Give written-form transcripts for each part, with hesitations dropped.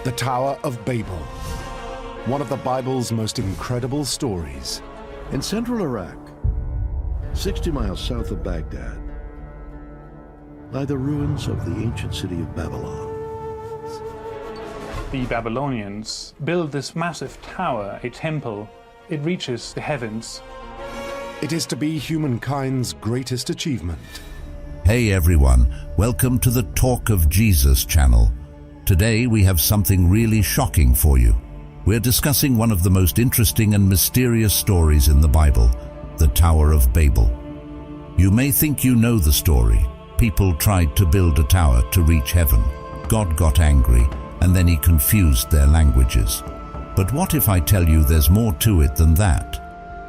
The Tower of Babel, one of the Bible's most incredible stories. In central Iraq, 60 miles south of Baghdad, lie the ruins of the ancient city of Babylon. The Babylonians build this massive tower, a temple. It reaches the heavens. It is to be humankind's greatest achievement. Hey everyone, welcome to the Talk of Jesus channel. Today we have something really shocking for you. We're discussing one of the most interesting and mysterious stories in the Bible, the Tower of Babel. You may think you know the story. People tried to build a tower to reach heaven. God got angry, and then he confused their languages. But what if I tell you there's more to it than that?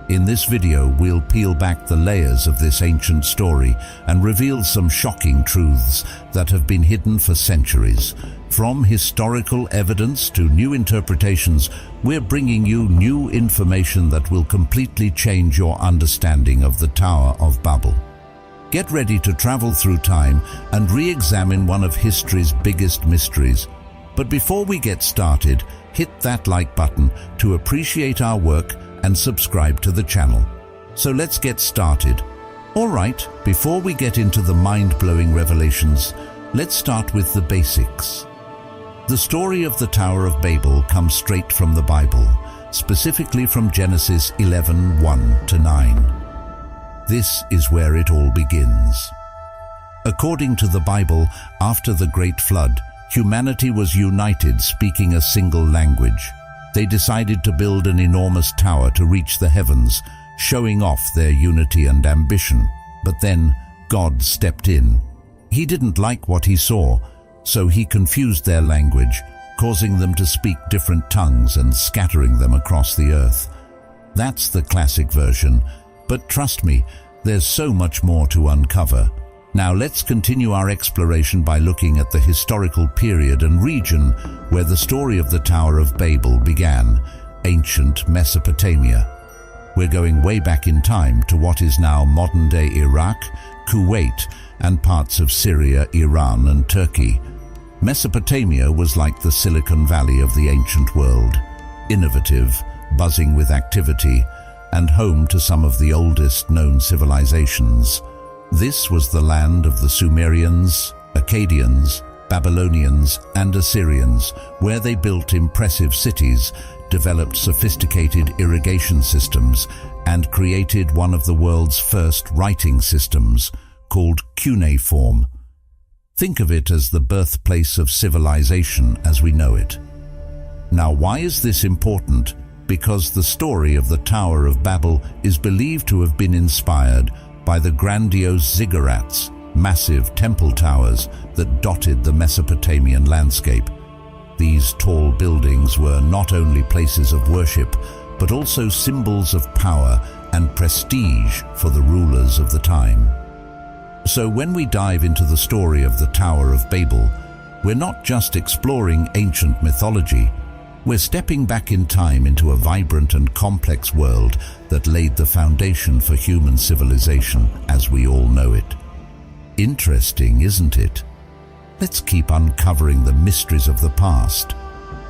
In this video, we'll peel back the layers of this ancient story and reveal some shocking truths that have been hidden for centuries. From historical evidence to new interpretations, we're bringing you new information that will completely change your understanding of the Tower of Babel. Get ready to travel through time and re-examine one of history's biggest mysteries. But before we get started, hit that like button to appreciate our work and subscribe to the channel. So let's get started. Alright, before we get into the mind-blowing revelations, let's start with the basics. The story of the Tower of Babel comes straight from the Bible, specifically from Genesis 11:1 to 9. This is where it all begins. According to the Bible, after the Great Flood, humanity was united, speaking a single language. They decided to build an enormous tower to reach the heavens, showing off their unity and ambition. But then God stepped in. He didn't like what he saw, so he confused their language, causing them to speak different tongues and scattering them across the earth. That's the classic version, but trust me, there's so much more to uncover. Now let's continue our exploration by looking at the historical period and region where the story of the Tower of Babel began, ancient Mesopotamia. We're going way back in time to what is now modern-day Iraq, Kuwait, and parts of Syria, Iran, and Turkey. Mesopotamia was like the Silicon Valley of the ancient world, innovative, buzzing with activity, and home to some of the oldest known civilizations. This was the land of the Sumerians, Akkadians, Babylonians, and Assyrians, where they built impressive cities, developed sophisticated irrigation systems, and created one of the world's first writing systems, called cuneiform. Think of it as the birthplace of civilization as we know it. Now, why is this important? Because the story of the Tower of Babel is believed to have been inspired by the grandiose ziggurats, massive temple towers that dotted the Mesopotamian landscape. These tall buildings were not only places of worship, but also symbols of power and prestige for the rulers of the time. So when we dive into the story of the Tower of Babel, we're not just exploring ancient mythology. We're stepping back in time into a vibrant and complex world that laid the foundation for human civilization as we all know it. Interesting, isn't it? Let's keep uncovering the mysteries of the past.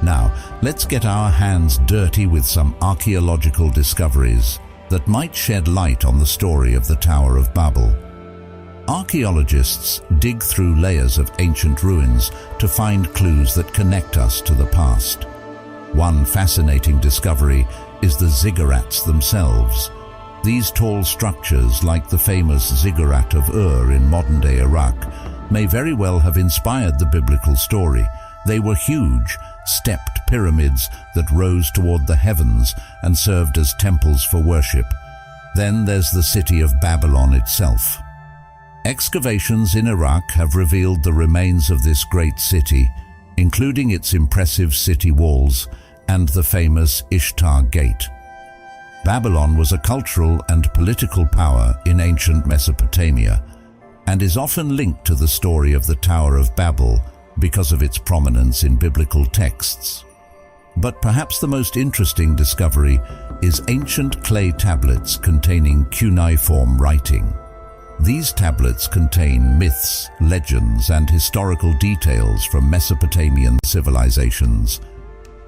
Now, let's get our hands dirty with some archaeological discoveries that might shed light on the story of the Tower of Babel. Archaeologists dig through layers of ancient ruins to find clues that connect us to the past. One fascinating discovery is the ziggurats themselves. These tall structures, like the famous ziggurat of Ur in modern-day Iraq, may very well have inspired the biblical story. They were huge, stepped pyramids that rose toward the heavens and served as temples for worship. Then there's the city of Babylon itself. Excavations in Iraq have revealed the remains of this great city, including its impressive city walls and the famous Ishtar Gate. Babylon was a cultural and political power in ancient Mesopotamia and is often linked to the story of the Tower of Babel because of its prominence in biblical texts. But perhaps the most interesting discovery is ancient clay tablets containing cuneiform writing. These tablets contain myths, legends, and historical details from Mesopotamian civilizations.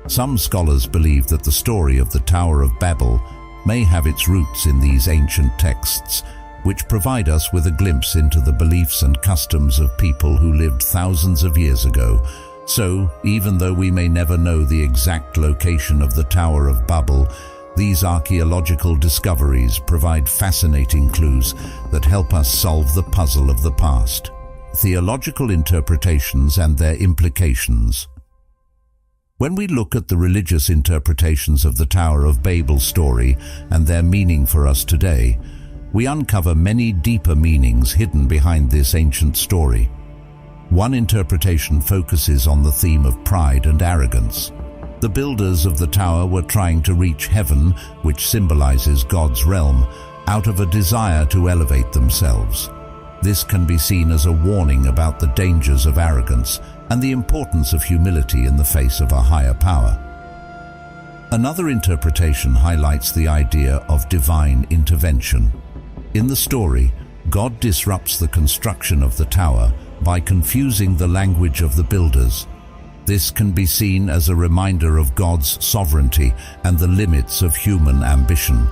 Some scholars believe that the story of the Tower of Babel may have its roots in these ancient texts, which provide us with a glimpse into the beliefs and customs of people who lived thousands of years ago. So, even though we may never know the exact location of the Tower of Babel, these archaeological discoveries provide fascinating clues that help us solve the puzzle of the past. Theological interpretations and their implications. When we look at the religious interpretations of the Tower of Babel story and their meaning for us today, we uncover many deeper meanings hidden behind this ancient story. One interpretation focuses on the theme of pride and arrogance. The builders of the tower were trying to reach heaven, which symbolizes God's realm, out of a desire to elevate themselves. This can be seen as a warning about the dangers of arrogance and the importance of humility in the face of a higher power. Another interpretation highlights the idea of divine intervention. In the story, God disrupts the construction of the tower by confusing the language of the builders. This can be seen as a reminder of God's sovereignty and the limits of human ambition.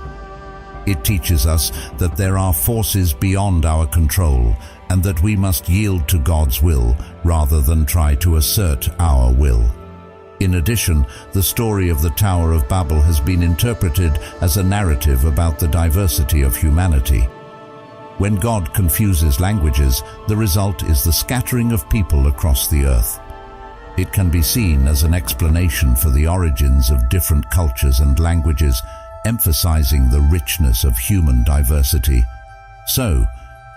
It teaches us that there are forces beyond our control and that we must yield to God's will rather than try to assert our will. In addition, the story of the Tower of Babel has been interpreted as a narrative about the diversity of humanity. When God confuses languages, the result is the scattering of people across the earth. It can be seen as an explanation for the origins of different cultures and languages, emphasizing the richness of human diversity. So,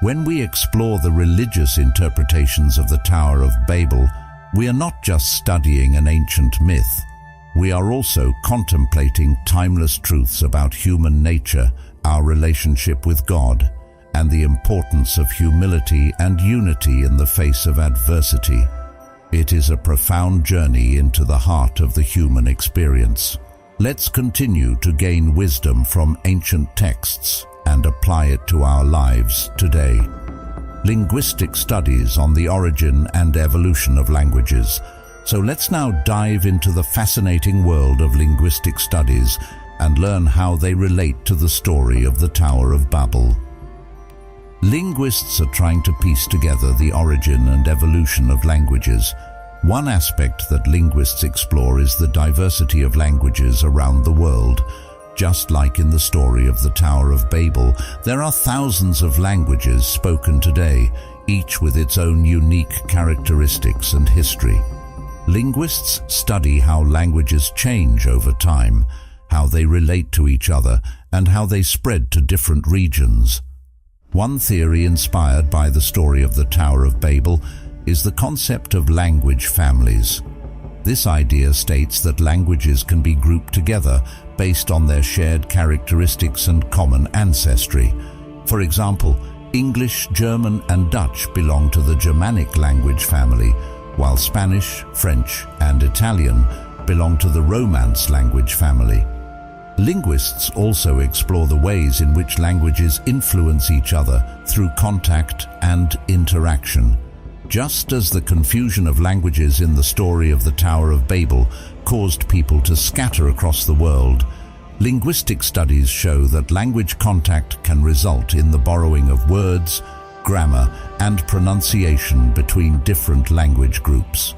when we explore the religious interpretations of the Tower of Babel, we are not just studying an ancient myth. We are also contemplating timeless truths about human nature, our relationship with God, and the importance of humility and unity in the face of adversity. It is a profound journey into the heart of the human experience. Let's continue to gain wisdom from ancient texts and apply it to our lives today. Linguistic studies on the origin and evolution of languages. So let's now dive into the fascinating world of linguistic studies and learn how they relate to the story of the Tower of Babel. Linguists are trying to piece together the origin and evolution of languages. One aspect that linguists explore is the diversity of languages around the world. Just like in the story of the Tower of Babel, there are thousands of languages spoken today, each with its own unique characteristics and history. Linguists study how languages change over time, how they relate to each other, and how they spread to different regions. One theory inspired by the story of the Tower of Babel is the concept of language families. This idea states that languages can be grouped together based on their shared characteristics and common ancestry. For example, English, German, and Dutch belong to the Germanic language family, while Spanish, French, and Italian belong to the Romance language family. Linguists also explore the ways in which languages influence each other through contact and interaction. Just as the confusion of languages in the story of the Tower of Babel caused people to scatter across the world, linguistic studies show that language contact can result in the borrowing of words, grammar, and pronunciation between different language groups.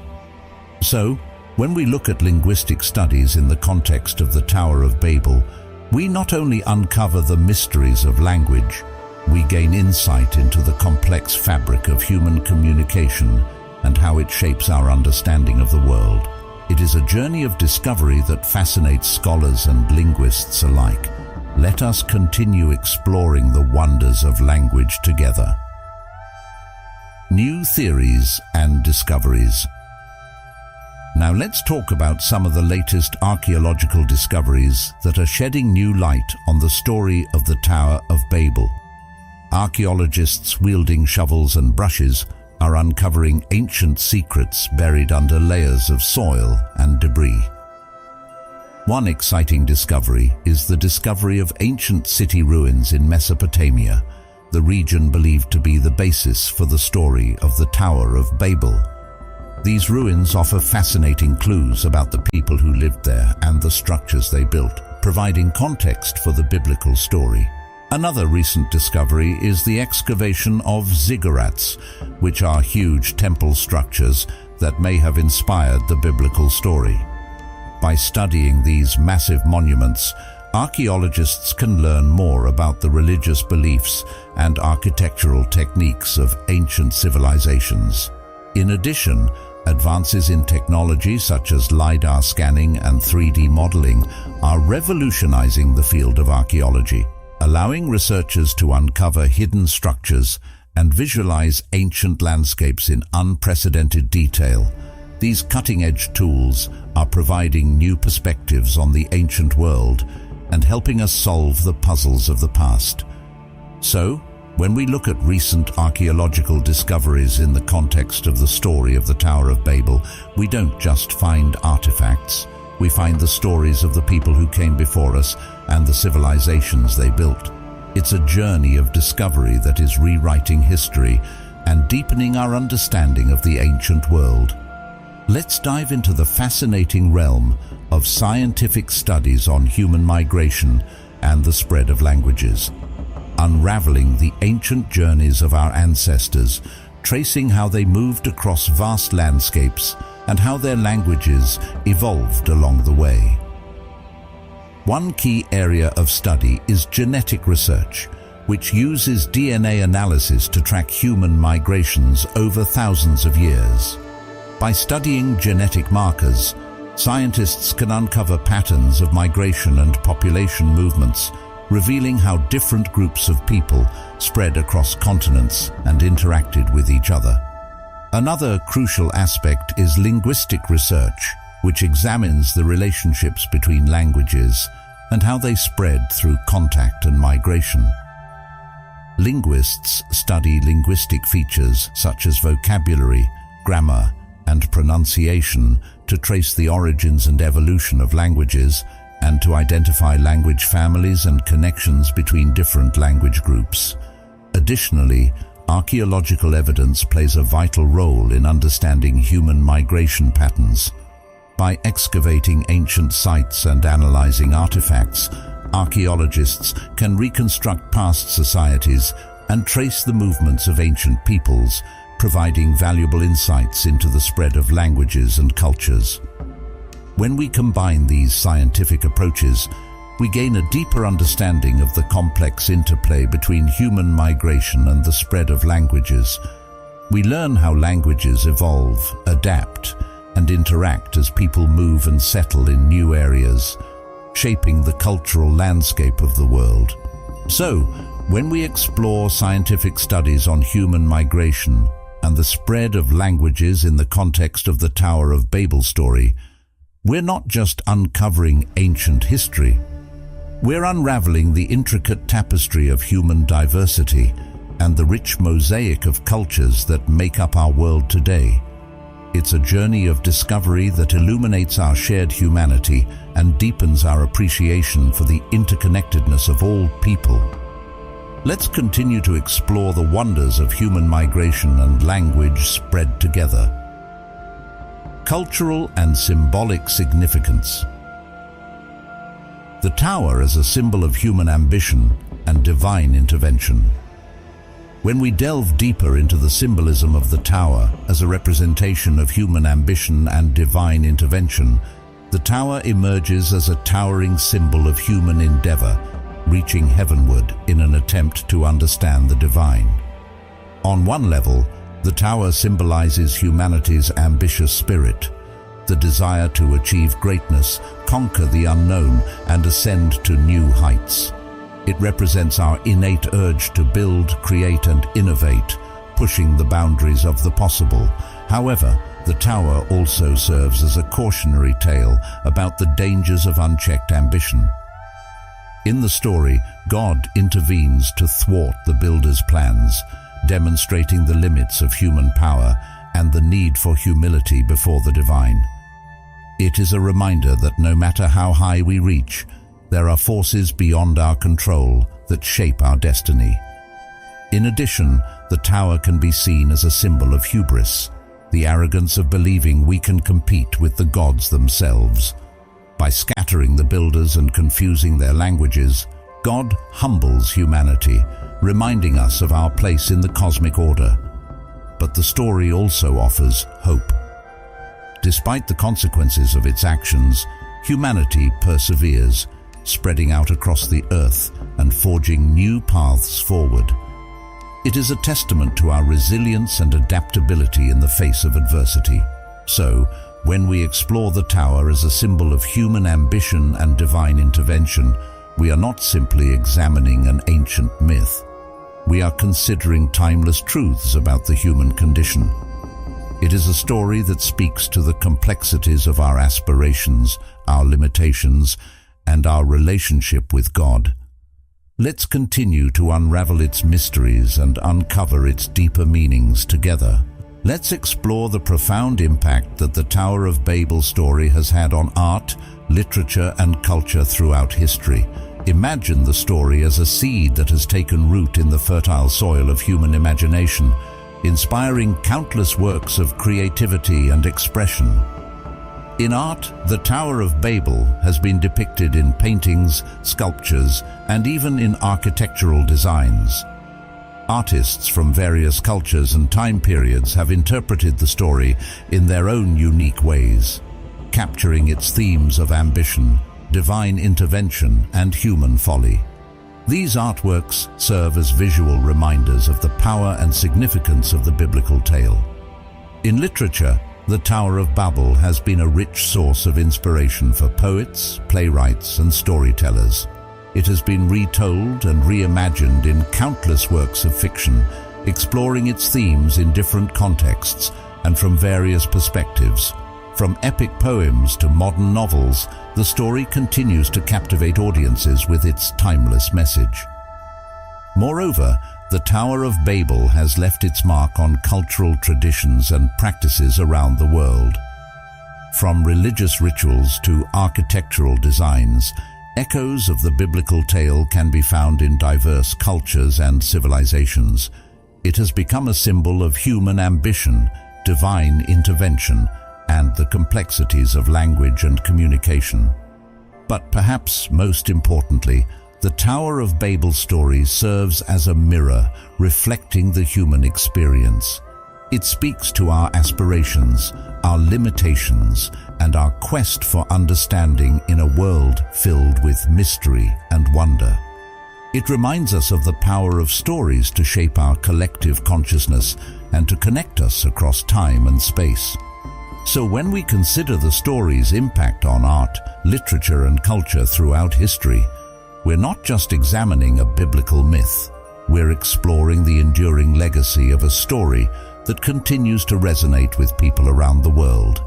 So, when we look at linguistic studies in the context of the Tower of Babel, we not only uncover the mysteries of language, we gain insight into the complex fabric of human communication and how it shapes our understanding of the world. It is a journey of discovery that fascinates scholars and linguists alike. Let us continue exploring the wonders of language together. New theories and discoveries. Now let's talk about some of the latest archaeological discoveries that are shedding new light on the story of the Tower of Babel. Archaeologists wielding shovels and brushes are uncovering ancient secrets buried under layers of soil and debris. One exciting discovery is the discovery of ancient city ruins in Mesopotamia. the region believed to be the basis for the story of the Tower of Babel. These ruins offer fascinating clues about the people who lived there and the structures they built, providing context for the biblical story. Another recent discovery is the excavation of ziggurats, which are huge temple structures that may have inspired the biblical story. By studying these massive monuments, archaeologists can learn more about the religious beliefs and architectural techniques of ancient civilizations. In addition, advances in technology such as LiDAR scanning and 3D modeling are revolutionizing the field of archaeology, allowing researchers to uncover hidden structures and visualize ancient landscapes in unprecedented detail. These cutting-edge tools are providing new perspectives on the ancient world and helping us solve the puzzles of the past. So, when we look at recent archaeological discoveries in the context of the story of the Tower of Babel, we don't just find artifacts. We find the stories of the people who came before us and the civilizations they built. It's a journey of discovery that is rewriting history and deepening our understanding of the ancient world. Let's dive into the fascinating realm of scientific studies on human migration and the spread of languages, unraveling the ancient journeys of our ancestors, tracing how they moved across vast landscapes and how their languages evolved along the way. One key area of study is genetic research, which uses DNA analysis to track human migrations over thousands of years. By studying genetic markers, scientists can uncover patterns of migration and population movements, revealing how different groups of people spread across continents and interacted with each other. Another crucial aspect is linguistic research, which examines the relationships between languages and how they spread through contact and migration. Linguists study linguistic features such as vocabulary, grammar, and pronunciation to trace the origins and evolution of languages and to identify language families and connections between different language groups. Additionally, archaeological evidence plays a vital role in understanding human migration patterns. By excavating ancient sites and analyzing artifacts, archaeologists can reconstruct past societies and trace the movements of ancient peoples, providing valuable insights into the spread of languages and cultures. When we combine these scientific approaches, we gain a deeper understanding of the complex interplay between human migration and the spread of languages. We learn how languages evolve, adapt, and interact as people move and settle in new areas, shaping the cultural landscape of the world. So, when we explore scientific studies on human migration and the spread of languages in the context of the Tower of Babel story, we're not just uncovering ancient history. We're unraveling the intricate tapestry of human diversity and the rich mosaic of cultures that make up our world today. It's a journey of discovery that illuminates our shared humanity and deepens our appreciation for the interconnectedness of all people. Let's continue to explore the wonders of human migration and language spread together. Cultural and symbolic significance. The tower as a symbol of human ambition and divine intervention. When we delve deeper into the symbolism of the tower as a representation of human ambition and divine intervention, the tower emerges as a towering symbol of human endeavor, reaching heavenward in an attempt to understand the divine. On one level, the tower symbolizes humanity's ambitious spirit, the desire to achieve greatness, conquer the unknown, and ascend to new heights. It represents our innate urge to build, create, and innovate, pushing the boundaries of the possible. However, the tower also serves as a cautionary tale about the dangers of unchecked ambition. In the story, God intervenes to thwart the builder's plans, demonstrating the limits of human power and the need for humility before the divine. It is a reminder that no matter how high we reach, there are forces beyond our control that shape our destiny. In addition, the tower can be seen as a symbol of hubris, the arrogance of believing we can compete with the gods themselves. By scattering the builders and confusing their languages, God humbles humanity, reminding us of our place in the cosmic order. But the story also offers hope. Despite the consequences of its actions, humanity perseveres, spreading out across the earth and forging new paths forward. It is a testament to our resilience and adaptability in the face of adversity. So, when we explore the tower as a symbol of human ambition and divine intervention, we are not simply examining an ancient myth. We are considering timeless truths about the human condition. It is a story that speaks to the complexities of our aspirations, our limitations, and our relationship with God. Let's continue to unravel its mysteries and uncover its deeper meanings together. Let's explore the profound impact that the Tower of Babel story has had on art, literature, and culture throughout history. Imagine the story as a seed that has taken root in the fertile soil of human imagination, inspiring countless works of creativity and expression. In art, the Tower of Babel has been depicted in paintings, sculptures, and even in architectural designs. Artists from various cultures and time periods have interpreted the story in their own unique ways, capturing its themes of ambition, divine intervention, and human folly. These artworks serve as visual reminders of the power and significance of the biblical tale. In literature, the Tower of Babel has been a rich source of inspiration for poets, playwrights, and storytellers. It has been retold and reimagined in countless works of fiction, exploring its themes in different contexts and from various perspectives. From epic poems to modern novels, the story continues to captivate audiences with its timeless message. Moreover, the Tower of Babel has left its mark on cultural traditions and practices around the world. From religious rituals to architectural designs, echoes of the biblical tale can be found in diverse cultures and civilizations. It has become a symbol of human ambition, divine intervention, and the complexities of language and communication. But perhaps most importantly, the Tower of Babel story serves as a mirror reflecting the human experience. It speaks to our aspirations, our limitations, and our quest for understanding in a world filled with mystery and wonder. It reminds us of the power of stories to shape our collective consciousness and to connect us across time and space. So when we consider the story's impact on art, literature, and culture throughout history, we're not just examining a biblical myth. We're exploring the enduring legacy of a story that continues to resonate with people around the world.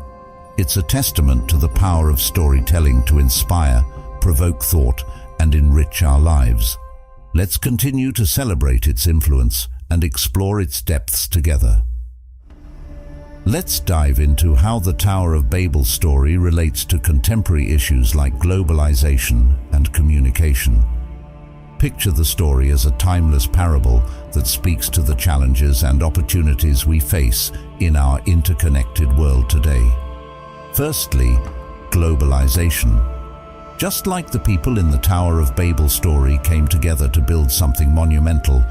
It's a testament to the power of storytelling to inspire, provoke thought, and enrich our lives. Let's continue to celebrate its influence and explore its depths together. Let's dive into how the Tower of Babel story relates to contemporary issues like globalization and communication. Picture the story as a timeless parable that speaks to the challenges and opportunities we face in our interconnected world today. Firstly, globalization. Just like the people in the Tower of Babel story came together to build something monumental,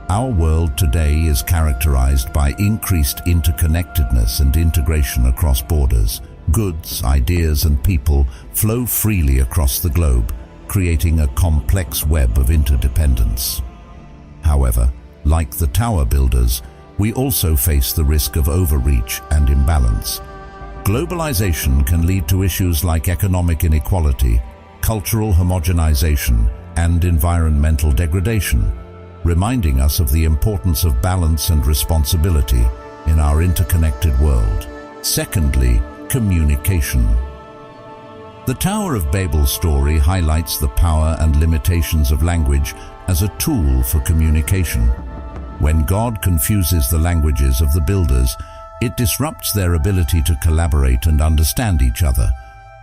our world today is characterized by increased interconnectedness and integration across borders. Goods, ideas, and people flow freely across the globe, creating a complex web of interdependence. However, like the tower builders, we also face the risk of overreach and imbalance. Globalization can lead to issues like economic inequality, cultural homogenization, and environmental degradation, reminding us of the importance of balance and responsibility in our interconnected world. Secondly, communication. The Tower of Babel story highlights the power and limitations of language as a tool for communication. When God confuses the languages of the builders, it disrupts their ability to collaborate and understand each other,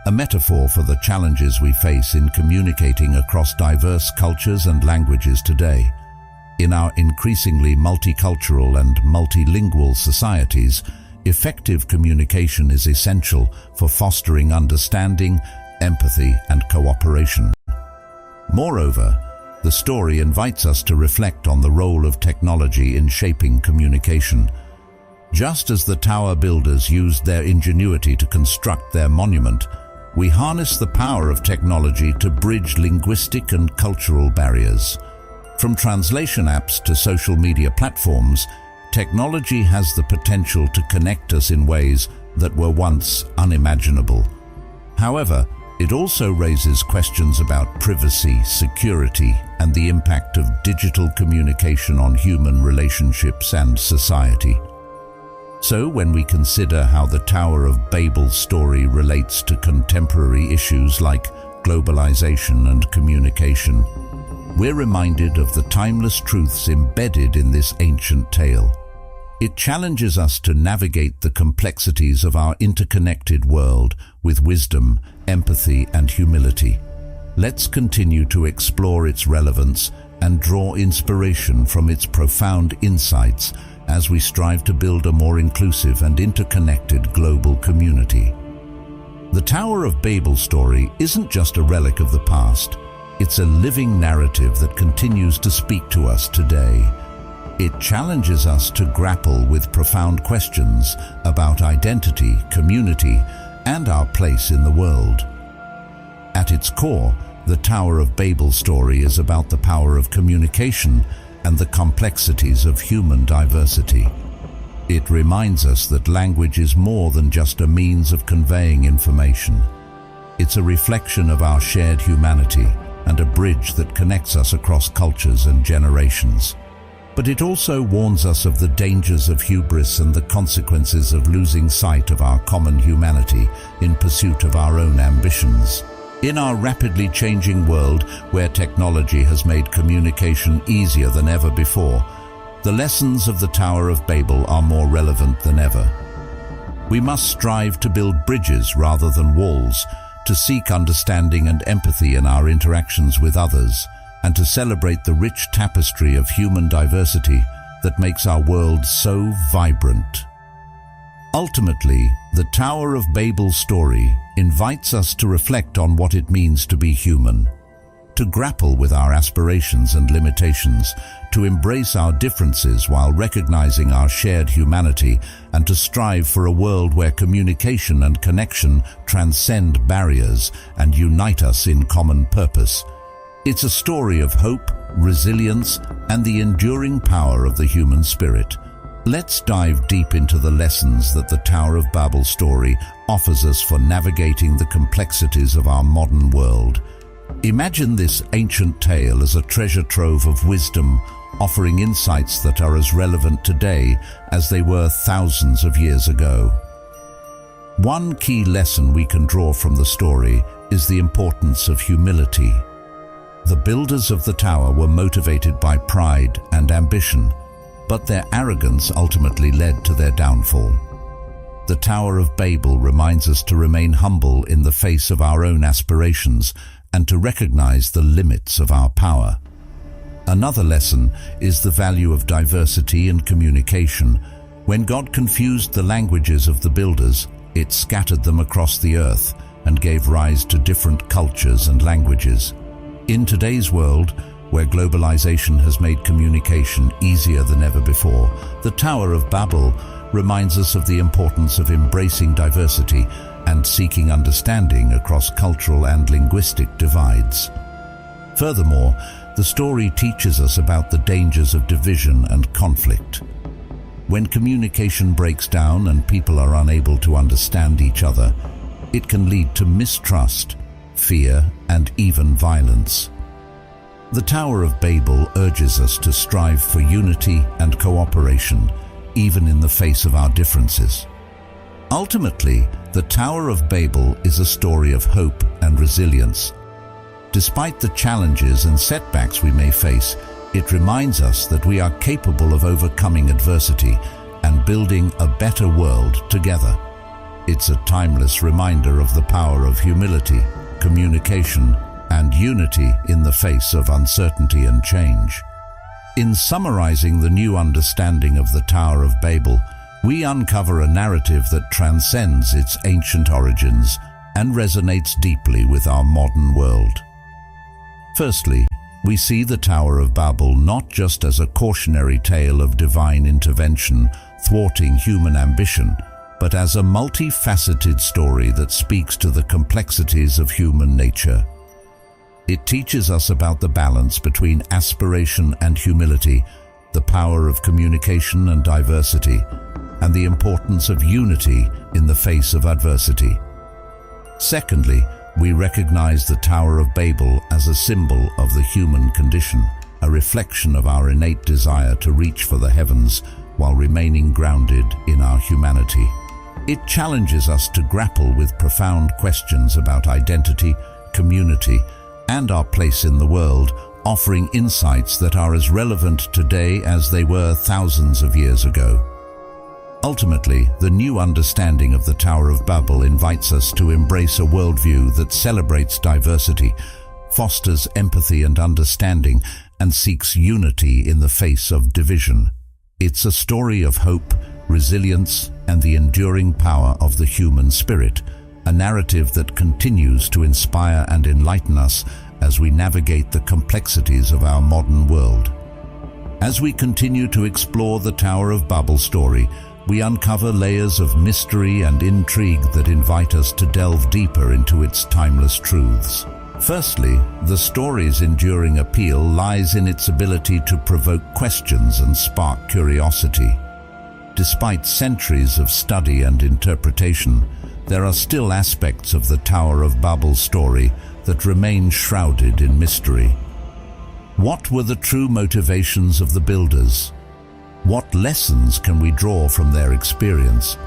a metaphor for the challenges we face in communicating across diverse cultures and languages today. In our increasingly multicultural and multilingual societies, effective communication is essential for fostering understanding, empathy, and cooperation. Moreover, the story invites us to reflect on the role of technology in shaping communication. Just as the tower builders used their ingenuity to construct their monument, we harness the power of technology to bridge linguistic and cultural barriers. From translation apps to social media platforms, technology has the potential to connect us in ways that were once unimaginable. However, it also raises questions about privacy, security, and the impact of digital communication on human relationships and society. So, when we consider how the Tower of Babel story relates to contemporary issues like globalization and communication, we're reminded of the timeless truths embedded in this ancient tale. It challenges us to navigate the complexities of our interconnected world with wisdom, empathy, and humility. Let's continue to explore its relevance and draw inspiration from its profound insights as we strive to build a more inclusive and interconnected global community. The Tower of Babel story isn't just a relic of the past, it's a living narrative that continues to speak to us today. It challenges us to grapple with profound questions about identity, community, and our place in the world. At its core, the Tower of Babel story is about the power of communication and the complexities of human diversity. It reminds us that language is more than just a means of conveying information. It's a reflection of our shared humanity and a bridge that connects us across cultures and generations. But it also warns us of the dangers of hubris and the consequences of losing sight of our common humanity in pursuit of our own ambitions. In our rapidly changing world, where technology has made communication easier than ever before, the lessons of the Tower of Babel are more relevant than ever. We must strive to build bridges rather than walls, to seek understanding and empathy in our interactions with others, and to celebrate the rich tapestry of human diversity that makes our world so vibrant. Ultimately, the Tower of Babel story invites us to reflect on what it means to be human, to grapple with our aspirations and limitations, to embrace our differences while recognizing our shared humanity, and to strive for a world where communication and connection transcend barriers and unite us in common purpose. It's a story of hope, resilience, and the enduring power of the human spirit. Let's dive deep into the lessons that the Tower of Babel story offers us for navigating the complexities of our modern world. Imagine this ancient tale as a treasure trove of wisdom, offering insights that are as relevant today as they were thousands of years ago. One key lesson we can draw from the story is the importance of humility. The builders of the tower were motivated by pride and ambition, but their arrogance ultimately led to their downfall. The Tower of Babel reminds us to remain humble in the face of our own aspirations and to recognize the limits of our power. Another lesson is the value of diversity and communication. When God confused the languages of the builders, it scattered them across the earth and gave rise to different cultures and languages. In today's world, where globalization has made communication easier than ever before, the Tower of Babel reminds us of the importance of embracing diversity and seeking understanding across cultural and linguistic divides. Furthermore, the story teaches us about the dangers of division and conflict. When communication breaks down and people are unable to understand each other, it can lead to mistrust, fear, and even violence. The Tower of Babel urges us to strive for unity and cooperation, even in the face of our differences. Ultimately, the Tower of Babel is a story of hope and resilience. Despite the challenges and setbacks we may face, it reminds us that we are capable of overcoming adversity and building a better world together. It's a timeless reminder of the power of humility, communication, and unity in the face of uncertainty and change. In summarizing the new understanding of the Tower of Babel, we uncover a narrative that transcends its ancient origins and resonates deeply with our modern world. Firstly, we see the Tower of Babel not just as a cautionary tale of divine intervention thwarting human ambition, but as a multifaceted story that speaks to the complexities of human nature. It teaches us about the balance between aspiration and humility, the power of communication and diversity, and the importance of unity in the face of adversity. Secondly, we recognize the Tower of Babel as a symbol of the human condition, a reflection of our innate desire to reach for the heavens while remaining grounded in our humanity. It challenges us to grapple with profound questions about identity, community, and our place in the world, offering insights that are as relevant today as they were thousands of years ago. Ultimately, the new understanding of the Tower of Babel invites us to embrace a worldview that celebrates diversity, fosters empathy and understanding, and seeks unity in the face of division. It's a story of hope, resilience, and the enduring power of the human spirit, a narrative that continues to inspire and enlighten us as we navigate the complexities of our modern world. As we continue to explore the Tower of Babel story, we uncover layers of mystery and intrigue that invite us to delve deeper into its timeless truths. Firstly, the story's enduring appeal lies in its ability to provoke questions and spark curiosity. Despite centuries of study and interpretation, there are still aspects of the Tower of Babel story that remain shrouded in mystery. What were the true motivations of the builders? What lessons can we draw from their experience?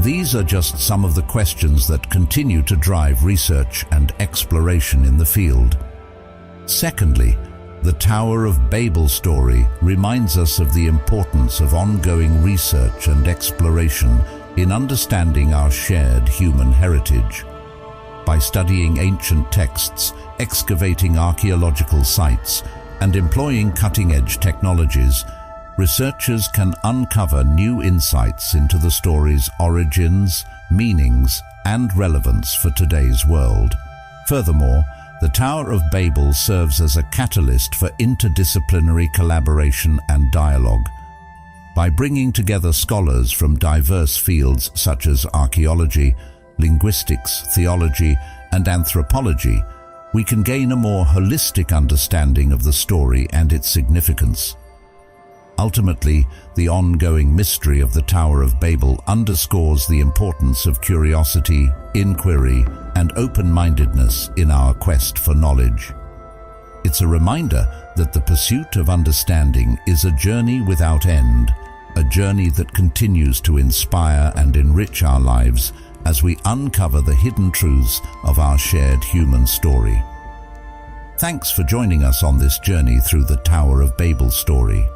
These are just some of the questions that continue to drive research and exploration in the field. Secondly, the Tower of Babel story reminds us of the importance of ongoing research and exploration in understanding our shared human heritage. By studying ancient texts, excavating archaeological sites, and employing cutting-edge technologies, researchers can uncover new insights into the story's origins, meanings, and relevance for today's world. Furthermore, the Tower of Babel serves as a catalyst for interdisciplinary collaboration and dialogue. By bringing together scholars from diverse fields such as archaeology, linguistics, theology, and anthropology, we can gain a more holistic understanding of the story and its significance. Ultimately, the ongoing mystery of the Tower of Babel underscores the importance of curiosity, inquiry, and open-mindedness in our quest for knowledge. It's a reminder that the pursuit of understanding is a journey without end, a journey that continues to inspire and enrich our lives as we uncover the hidden truths of our shared human story. Thanks for joining us on this journey through the Tower of Babel story.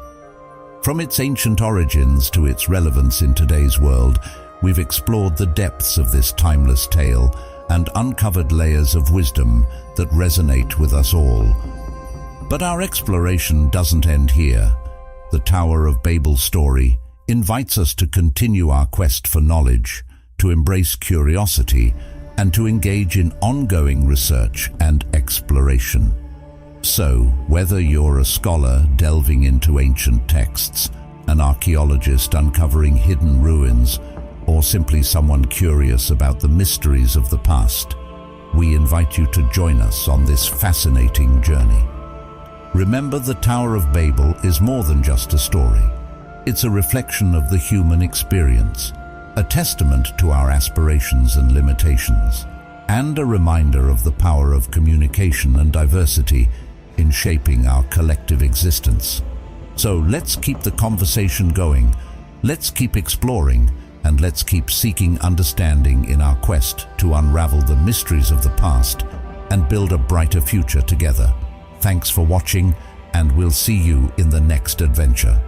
From its ancient origins to its relevance in today's world, we've explored the depths of this timeless tale and uncovered layers of wisdom that resonate with us all. But our exploration doesn't end here. The Tower of Babel story invites us to continue our quest for knowledge, to embrace curiosity, and to engage in ongoing research and exploration. So, whether you're a scholar delving into ancient texts, an archaeologist uncovering hidden ruins, or simply someone curious about the mysteries of the past, we invite you to join us on this fascinating journey. Remember, the Tower of Babel is more than just a story. It's a reflection of the human experience, a testament to our aspirations and limitations, and a reminder of the power of communication and diversity in shaping our collective existence. So let's keep the conversation going, let's keep exploring, and let's keep seeking understanding in our quest to unravel the mysteries of the past and build a brighter future together. Thanks for watching, and we'll see you in the next adventure.